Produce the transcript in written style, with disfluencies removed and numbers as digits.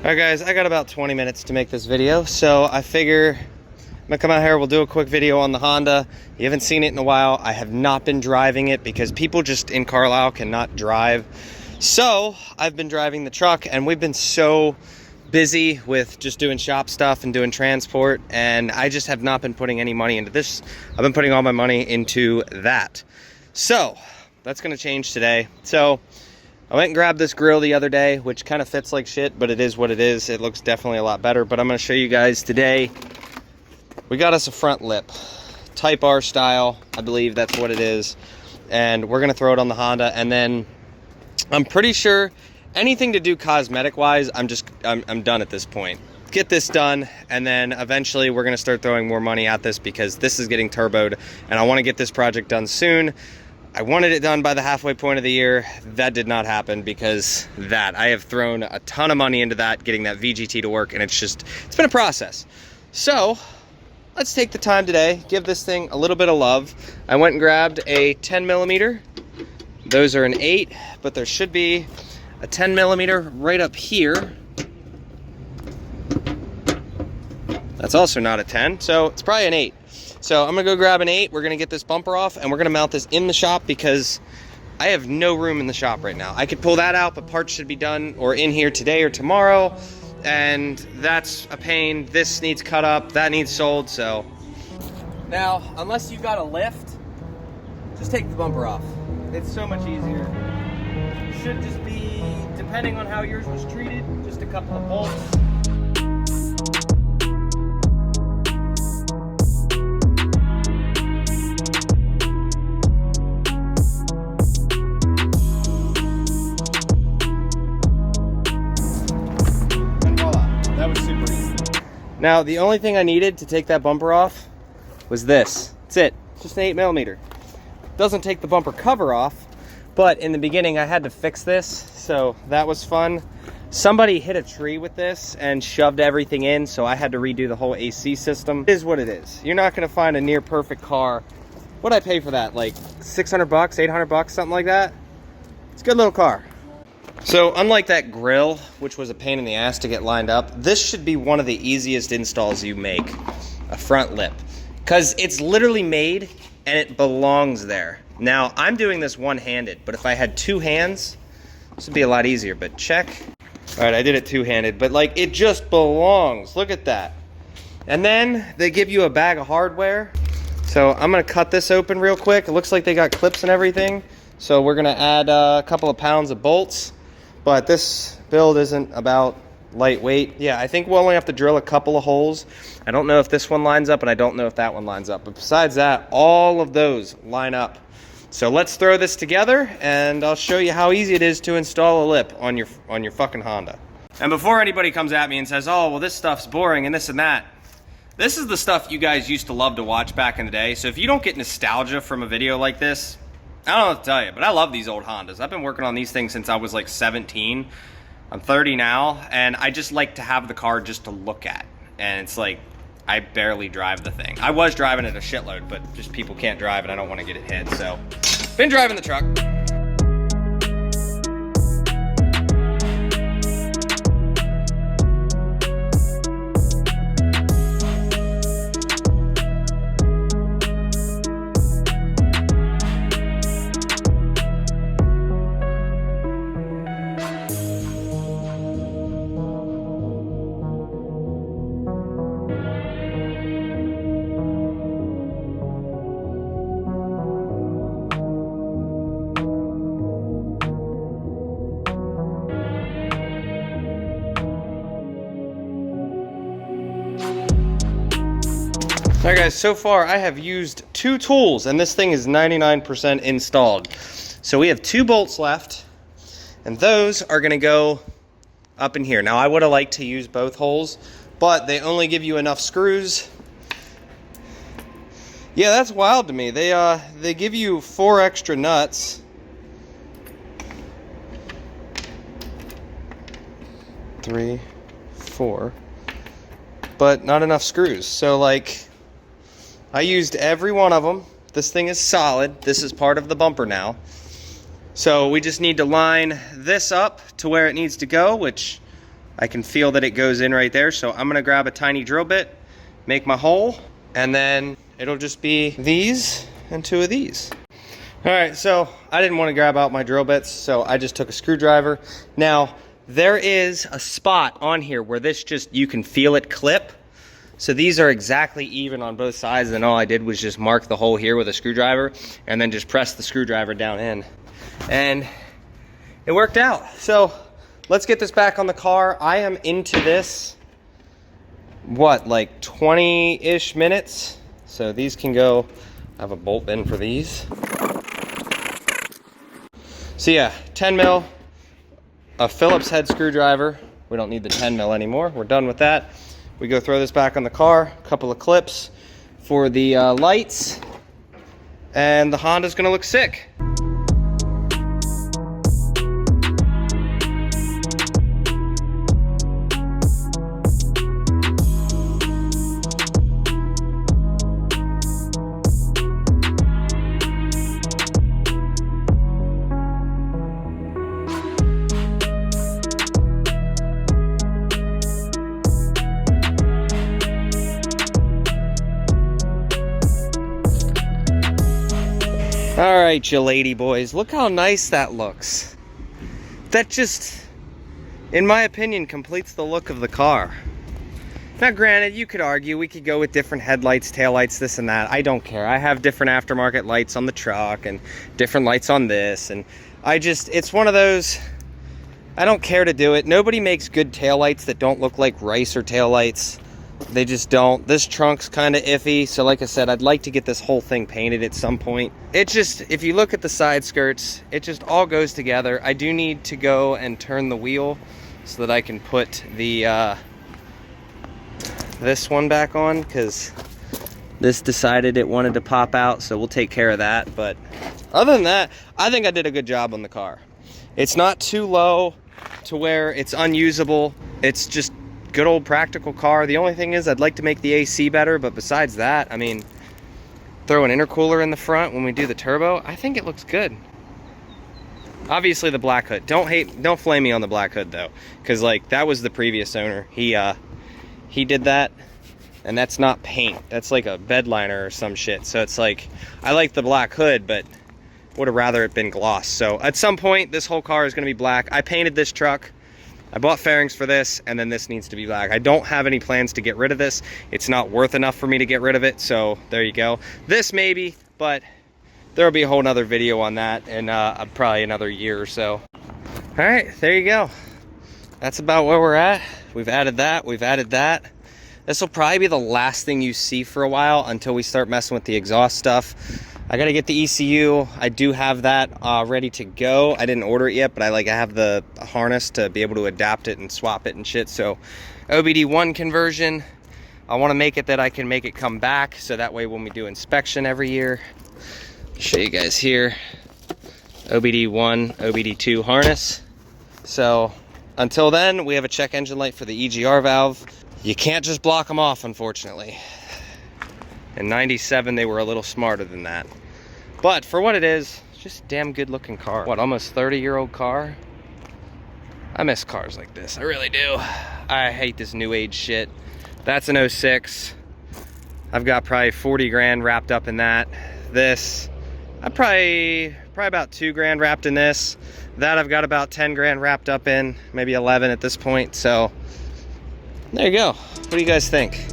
Alright guys, I got about 20 minutes to make this video, so I figure I'm gonna come out here, we'll do a quick video on the Honda. You haven't seen it in a while. I have not been driving it because people just in Carlisle cannot drive. So I've been driving the truck, and we've been so busy with just doing shop stuff and doing transport, and I just have not been putting any money into this. I've been putting all my money into that. So that's gonna change today. So I went and grabbed this grill the other day, which kind of fits like shit, but it is what it is. It looks definitely a lot better, but I'm gonna show you guys today. We got us a front lip, Type R style, I believe that's what it is. And we're gonna throw it on the Honda, and then I'm pretty sure anything to do cosmetic wise, I'm done at this point. Get this done, and then eventually we're gonna start throwing more money at this because this is getting turboed, and I wanna get this project done soon. I wanted it done by the halfway point of the year. That did not happen because I have thrown a ton of money into that, getting that VGT to work, and it's been a process. So let's take the time today, give this thing a little bit of love. I went and grabbed a 10 millimeter. Those are an 8, but there should be a 10 millimeter right up here. That's also not a 10, so it's probably an 8. So I'm gonna go grab an 8, we're gonna get this bumper off, and we're gonna mount this in the shop because I have no room in the shop right now. I could pull that out, but parts should be done or in here today or tomorrow, and that's a pain. This needs cut up, that needs sold, so. Now, unless you got a lift, just take the bumper off. It's so much easier. Should just be, depending on how yours was treated, just a couple of bolts. Now, the only thing I needed to take that bumper off was this. That's it. It's just an 8 millimeter. Doesn't take the bumper cover off, but in the beginning I had to fix this, so that was fun. Somebody hit a tree with this and shoved everything in, so I had to redo the whole AC system. It is what it is. You're not gonna find a near perfect car. What'd I pay for that? Like 600 bucks, 800 bucks, something like that? It's a good little car. So unlike that grill, which was a pain in the ass to get lined up, this should be one of the easiest installs you make, a front lip. Because it's literally made and it belongs there. Now, I'm doing this one-handed, but if I had two hands, this would be a lot easier, but check. All right, I did it two-handed, but like it just belongs. Look at that. And then they give you a bag of hardware. So I'm gonna cut this open real quick. It looks like they got clips and everything. So we're gonna add a couple of pounds of bolts. But this build isn't about lightweight. Yeah, I think we'll only have to drill a couple of holes. I don't know if this one lines up, and I don't know if that one lines up. But besides that, all of those line up. So let's throw this together, and I'll show you how easy it is to install a lip on your fucking Honda. And before anybody comes at me and says, oh, well, this stuff's boring and this and that, this is the stuff you guys used to love to watch back in the day. So if you don't get nostalgia from a video like this, I don't know what to tell you, but I love these old Hondas. I've been working on these things since I was like 17. I'm 30 now, and I just like to have the car just to look at. And it's like, I barely drive the thing. I was driving it a shitload, but just people can't drive and I don't want to get it hit. So, been driving the truck. All right guys, so far I have used 2 tools and this thing is 99% installed. So we have 2 bolts left and those are gonna go up in here. Now I would have liked to use both holes, but they only give you enough screws. Yeah, that's wild to me. They give you 4 extra nuts. 3, 4, but not enough screws. So like, I used every one of them. This thing is solid. This is part of the bumper now. So we just need to line this up to where it needs to go, which I can feel that it goes in right there. So I'm gonna grab a tiny drill bit, make my hole, and then it'll just be these and 2 of these. All right, so I didn't want to grab out my drill bits, so I just took a screwdriver. Now, there is a spot on here where this just, you can feel it clip. So these are exactly even on both sides, and all I did was just mark the hole here with a screwdriver and then just press the screwdriver down in. And it worked out. So let's get this back on the car. I am into this, what, like 20-ish minutes? So these can go, I have a bolt bin for these. So yeah, 10 mil, a Phillips head screwdriver. We don't need the 10 mil anymore. We're done with that. We go throw this back on the car, a couple of clips for the lights, and the Honda's gonna look sick. All right, you lady boys, look how nice that looks. That just, in my opinion, completes the look of the car. Now granted, you could argue we could go with different headlights, taillights, this and that. I don't care. I have different aftermarket lights on the truck and different lights on this, and it's one of those, I don't care to do it. Nobody makes good taillights that don't look like Ricer taillights. They just don't. This trunk's kind of iffy, so like I said, I'd like to get this whole thing painted at some point. It just, if you look at the side skirts, it just all goes together. I do need to go and turn the wheel so that I can put the this one back on, because this decided it wanted to pop out, so we'll take care of that. But other than that, I think I did a good job on the car. It's not too low to where it's unusable. It's just good old practical car. The only thing is I'd like to make the AC better, but besides that, I mean, throw an intercooler in the front when we do the turbo, I think it looks good. Obviously the black hood. Don't flame me on the black hood though, because like that was the previous owner. He did that, and that's not paint. That's like a bed liner or some shit. So it's like, I like the black hood, but would have rather it been gloss. So at some point, this whole car is gonna be black. I painted this truck. I bought fairings for this, and then this needs to be black. I don't have any plans to get rid of this. It's not worth enough for me to get rid of it, so there you go. This maybe, but there'll be a whole nother video on that in probably another year or so. All right, there you go. That's about where we're at. We've added that, we've added that. This will probably be the last thing you see for a while until we start messing with the exhaust stuff. I gotta get the ECU. I do have that ready to go. I didn't order it yet, but I have the harness to be able to adapt it and swap it and shit. So OBD1 conversion. I wanna make it that I can make it come back, so that way when we do inspection every year, show you guys here, OBD1, OBD2 harness. So until then, we have a check engine light for the EGR valve. You can't just block them off, unfortunately. In 97, they were a little smarter than that. But for what it is, it's just a damn good looking car. What, almost 30-year-old car? I miss cars like this, I really do. I hate this new age shit. That's an 06. I've got probably 40 grand wrapped up in that. This, I probably about 2 grand wrapped in this. That I've got about 10 grand wrapped up in, maybe 11 at this point. So there you go. What do you guys think?